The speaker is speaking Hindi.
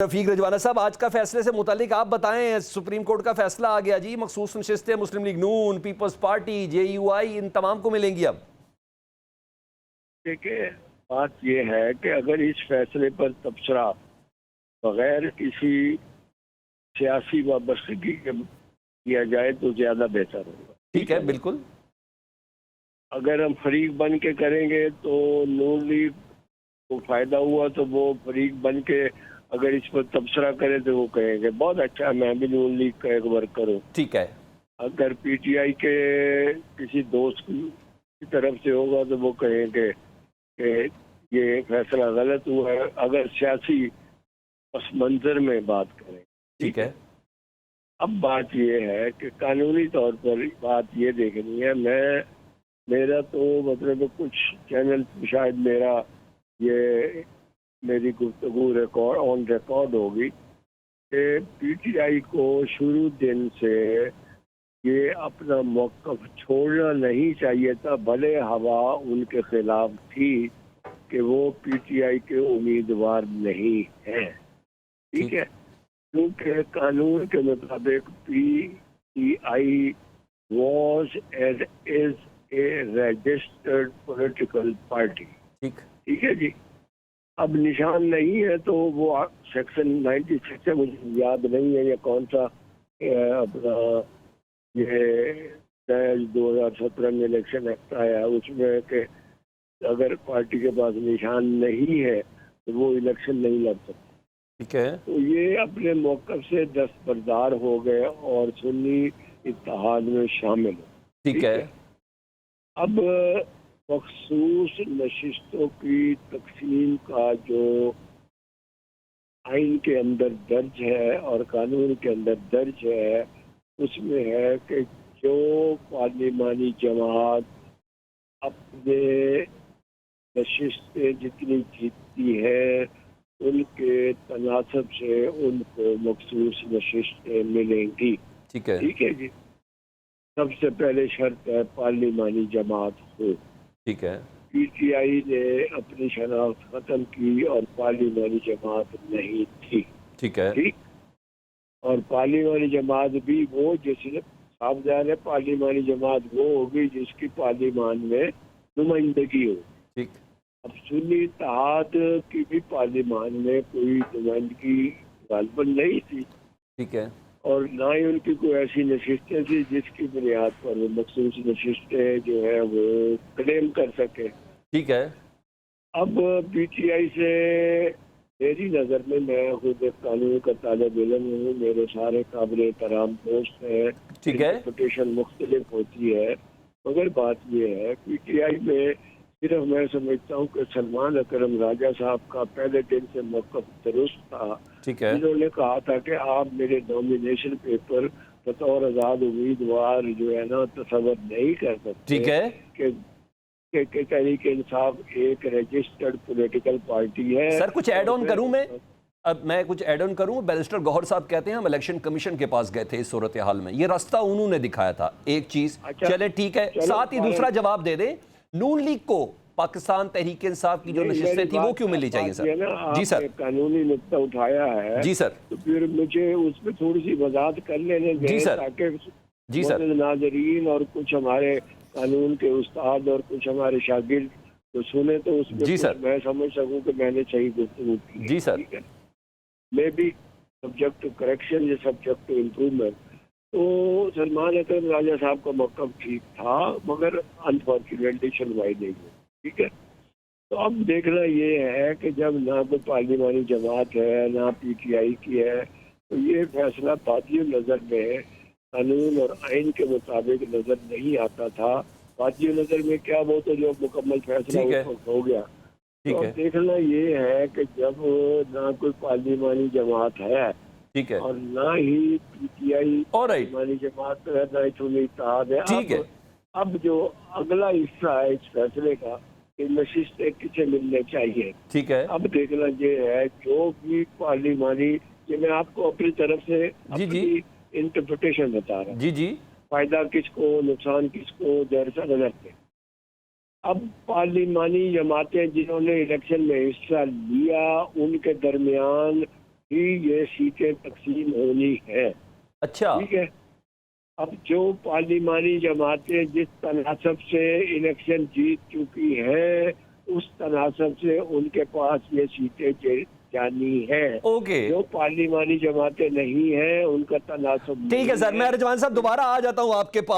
रफीक रजवाना साहब, आज का फैसले से मुतालिक आप बताएं। सुप्रीम कोर्ट का फैसला आ गया जी, मखसूस नशिस्तें मुस्लिम लीग नून, पीपल्स पार्टी, JUI इन तमाम को मिलेंगी अब। देखिए, बात यह है कि अगर इस फैसले पर तबसरा बगैर किसी सियासी वाबस्तगी के किया जाए तो ज्यादा बेहतर होगा। ठीक है, ना? बिल्कुल। अगर हम फरीक बन के करेंगे तो नून लीग को फायदा हुआ, तो वो फरीक बन के अगर इस पर तबसरा करे तो वो कहेंगे बहुत अच्छा, मैं भी नून लीग का एक वर्कर हूँ। ठीक है। अगर PTI के किसी दोस्त की तरफ से होगा तो वो कहेंगे कि ये फैसला गलत हुआ है। अगर सियासी पस मंजर में बात करें, ठीक है। अब बात ये है कि कानूनी तौर पर बात ये देखनी है। मेरा तो मतलब कुछ चैनल शायद मेरी गुफ्तगू रिकॉर्ड ऑन रिकॉर्ड होगी कि PTI को शुरू दिन से ये अपना मौक़िफ़ छोड़ना नहीं चाहिए था, भले हवा उनके खिलाफ थी कि वो PTI के उम्मीदवार नहीं हैं। ठीक है, क्योंकि कानून के मुताबिक PTI was and is a registered political party। ठीक है जी। अब निशान नहीं है तो वो सेक्शन 96 है, मुझे याद नहीं है ये कौन सा अपना ये 2017 में इलेक्शन एक्ट आया, उसमें कि अगर पार्टी के पास निशान नहीं है तो वो इलेक्शन नहीं लड़ सकती। ठीक है। तो ये अपने मौक़िफ़ से दस्तबरदार हो गए और सुन्नी इत्तेहाद में शामिल हो। ठीक है। अब मखसूस नशिस्तों की तकसीम का जो आइन के अंदर दर्ज है और कानून के अंदर दर्ज है, उसमें है कि जो पार्लिमानी जमात अपने नशिस्तें जितनी जीतती है उनके तनासब से उनको मखसूस नशिस्तें मिलेंगी। ठीक है। ठीक है जी। सबसे पहले शर्त है पार्लिमानी जमात हो। ठीक है। PTI ने अपनी शनाख्त खत्म की और पार्लिमानी जमात नहीं थी। ठीक है। ठीक, और पार्लिमानी जमात भी वो जिसने सावधान है, पार्लिमानी जमात वो होगी जिसकी पार्लिमान में नुमाइंदगी हो। ठीक। अब सुन्नी इत्तेहाद की भी पार्लिमान में कोई नुमाइंदगी गालबन नहीं थी। ठीक है। और ना ही उनकी कोई ऐसी नशिस्तें थी जिसकी बुनियाद पर वो मखसूस नशिस्तें जो है वो क्लेम कर सके। ठीक है। अब PTI से मेरी नज़र में, मैं खुद एक कानून का तालिब इल्म हूँ, मेरे सारे काबिल एहतराम दोस्त हैं, ठीक है। इंटरप्रिटेशन मुख्तलिफ होती है, मगर बात ये है PTI में सिर्फ मैं समझता हूँ कि सलमान अकरम राजा साहब का पहले दिन से मौक़िफ़ दुरुस्त था। ठीक है। इन्होंने कहा था कि आप मेरे नॉमिनेशन पेपर बतौर आज़ाद उम्मीदवार जो है ना तस्वर नहीं कर सकते। ठीक है। कि तहरीक इंसाफ एक रजिस्टर्ड पॉलिटिकल पार्टी है। सर, कुछ ऐड ऑन करूं मैं? अब मैं कुछ ऐड ऑन करूं। बैरिस्टर गौहर साहब कहते हैं हम इलेक्शन कमीशन के पास गए थे इस सूरत हाल में, ये रास्ता उन्होंने दिखाया था। एक चीज अच्छा, चले ठीक है, साथ ही दूसरा जवाब दे दें, नून लीग को पाकिस्तान तहरीक इंसाफ की जो नशिस्तें थी वो क्यों मिलनी चाहिए सर? जी सर। कानूनी नुक्ता उठाया है जी सर। तो फिर मुझे उस पर थोड़ी सी वजाहत कर लेने दें ताकि जी सर। नाजरीन और कुछ हमारे कानून के उस्ताद और कुछ हमारे शागिर्द तो सुने तो उसमें जी सर। मैं समझ सकूं कि मैंने सही गुफ्तगू की। जी सर। ठीक है, may be subject to correction या सब्जेक्ट टू इम्प्रूवमेंट। तो सलमान अकरम राजा साहब का मौक़िफ़ ठीक था, मगर अनफॉर्चुनेटली सुनवाई नहीं हुई। ठीक है, तो अब देखना ये है कि जब ना कोई पार्लिमानी जमात है ना PTI की है, तो ये फैसला बातिल नज़र में कानून और आइन के मुताबिक नज़र नहीं आता था। बातिल नज़र में क्या, वो तो जो मुकम्मल फैसला उस वक्त हो गया। तो अब देखना ये है कि जब ना कोई पार्लिमानी जमात है, ठीक है, और ना ही PTI पार्लिमानी जमात है, ना ही सुन्नी इत्तेहाद है। ठीक है। अब जो अगला हिस्सा है इस फैसले का, नशिस्तें किसे मिलने चाहिए। ठीक है। अब देखना ये है जो भी पार्लिमानी, ये मैं आपको अपनी तरफ से अपनी इंटरप्रिटेशन बता रहा हूँ। जी जी। फायदा किसको, नुकसान किसको, जैसा नजर पे। अब पार्लिमानी जमातें जिन्होंने इलेक्शन में हिस्सा लिया, उनके दरमियान ही ये सीटें तकसीम होनी है। अच्छा, ठीक है। अब जो पार्लिमानी जमातें जिस तनासब से इलेक्शन जीत चुकी हैं, उस तनासब से उनके पास ये सीटें जानी है। ओके, जो पार्लिमानी जमातें नहीं हैं, उनका तनासब ठीक है नहीं सर, मैं रिजवान साहब दोबारा आ जाता हूँ आपके पास।